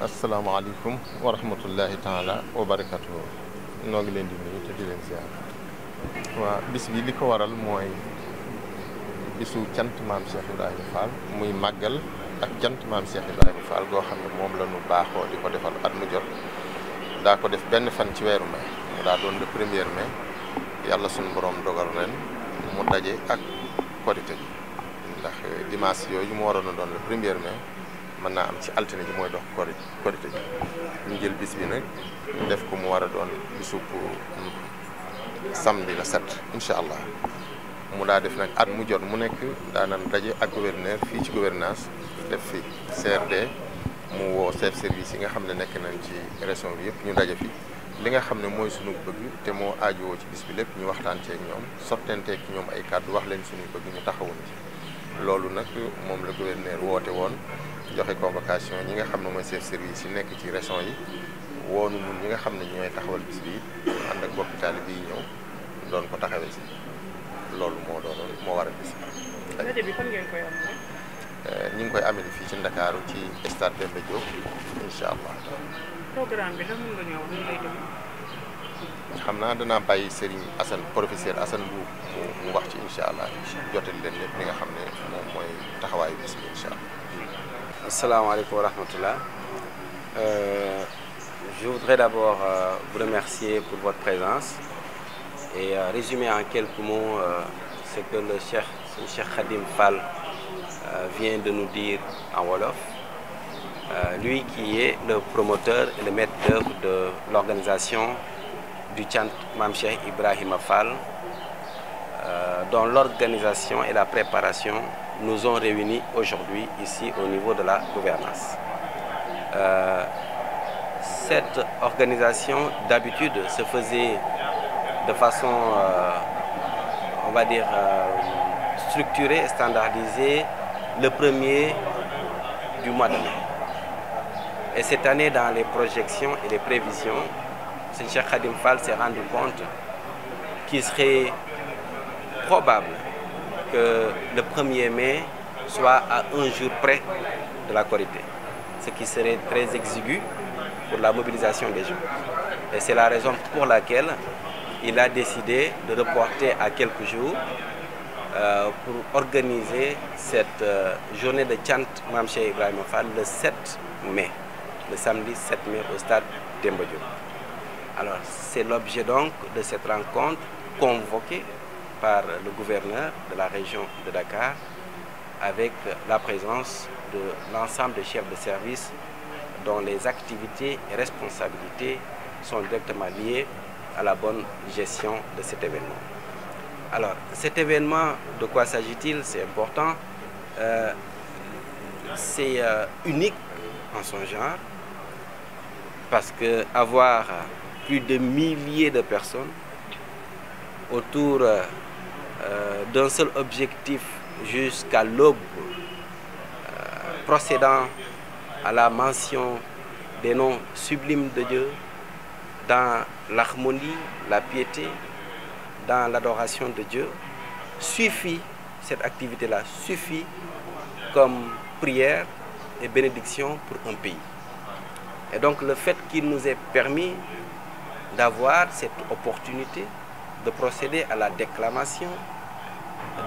asalaamaaleykum wa rahmatullahi taala wa barakatuhu noo ngi leen di nuyu te di leen ziar waa bis bi li ko waral mooy bisu cant maam Cheikh Ibrahima Fall muy màggal ak cant maam Cheikh Ibrahima Fall goo xam ne moom la ñu baaxoo di ko defal at mu jot daa ko def benn fan ci weeru mai mu daa doon le 1er mai yàlla suñu borom dogal ren mu daje ak korite ji ndax dimanche yooyu mu waroon a doon le 1er mai mën naa am ci altine ji mooy dox korite ji ñu jël bis bi nag def ko mu war a doon bisu samedi la 7 incha allah mu daa def nag at mu jot mu nekk daanan daje ak gouverneur fii ci gouvernance def fi CRD mu woo chef service yi nga xam ne nekk nañ ci région bi yëpp ñu daje fi li nga xam ne mooy suñu bëgg te moo aajowoo ci bis bi lépp ñu waxtaan ceeg ñoom sottanteeg ñoom ay kàddu wax leen suñu bëgg ñu taxawuñ ci loolu nag moom la gouverneur woote woon joxe convocation ñi nga xam ne mooy chef service yi nekk ci région yi woonu ñun ñi nga xam ne ñooy taxawal bis bi ànd ak bokki taalibe yi ñëw doon ko taxawee si loolu moo war a bis bi. ndaje bi fan ngeen koy amee. ñu ngi koy amee fii ci Ndakaaru ci stade Demba Diop incha allah. programme bi nag mën nga ñëw wax lay demee. xam naa danaa bàyyi Serigne Assane professeur Assane mu wax ci incha allah jotal leen lépp li nga xam ne moom mooy taxawaayu bis bi incha allah. Assalamualaikum warahmatullah. Je voudrais d'abord vous remercier pour votre présence et résumer en quelques mots ce que le Cheikh Khadim Fall vient de nous dire en Wolof. Lui qui est le promoteur et le maître d'œuvre de l'organisation du Chant Mam Cheikh Ibrahima Fall, dont l'organisation et la préparation nous ont réunis aujourd'hui ici au niveau de la gouvernance. Cette organisation d'habitude se faisait de façon, on va dire, structurée et standardisée le 1er du mois de mai. Et cette année, dans les projections et les prévisions, M. Cheikh Khadim Fall s'est rendu compte qu'il serait probable que le 1er mai soit à un jour près de la Korité, ce qui serait très exigu pour la mobilisation des gens. Et c'est la raison pour laquelle il a décidé de reporter à quelques jours pour organiser cette journée de Chant Mam Cheikh Ibrahima Fall le 7 mai, le samedi 7 mai au stade Demba Diop. Alors c'est l'objet donc de cette rencontre convoquée par le gouverneur de la région de Dakar avec la présence de l'ensemble des chefs de service dont les activités et responsabilités sont directement liées à la bonne gestion de cet événement. Alors, cet événement, de quoi s'agit-il? C'est important. C'est unique en son genre parce que avoir plus de milliers de personnes autour d'un seul objectif jusqu'à l'aube, procédant à la mention des noms sublimes de Dieu dans l'harmonie, la piété, dans l'adoration de Dieu, suffit, cette activité-là suffit comme prière et bénédiction pour un pays. Et donc le fait qu'il nous ait permis d'avoir cette opportunité de procéder à la déclamation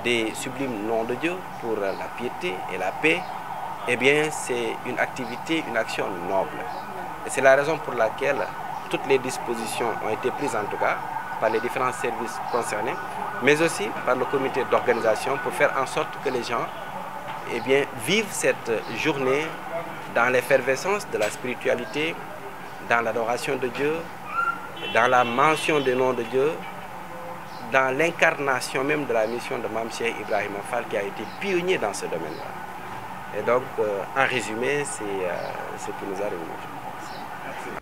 des sublimes noms de Dieu pour la piété et la paix, eh bien c'est une activité, une action noble. Et c'est la raison pour laquelle toutes les dispositions ont été prises en tout cas par les différents services concernés, mais aussi par le comité d'organisation pour faire en sorte que les gens eh bien, vivent cette journée dans l'effervescence de la spiritualité, dans l'adoration de Dieu, dans la mention des noms de Dieu, dans l'incarnation même de la mission de Mam Cheikh Ibrahima Fall qui a été pionnier dans ce domaine-là. Et donc, en résumé, c'est ce qui nous a réunis.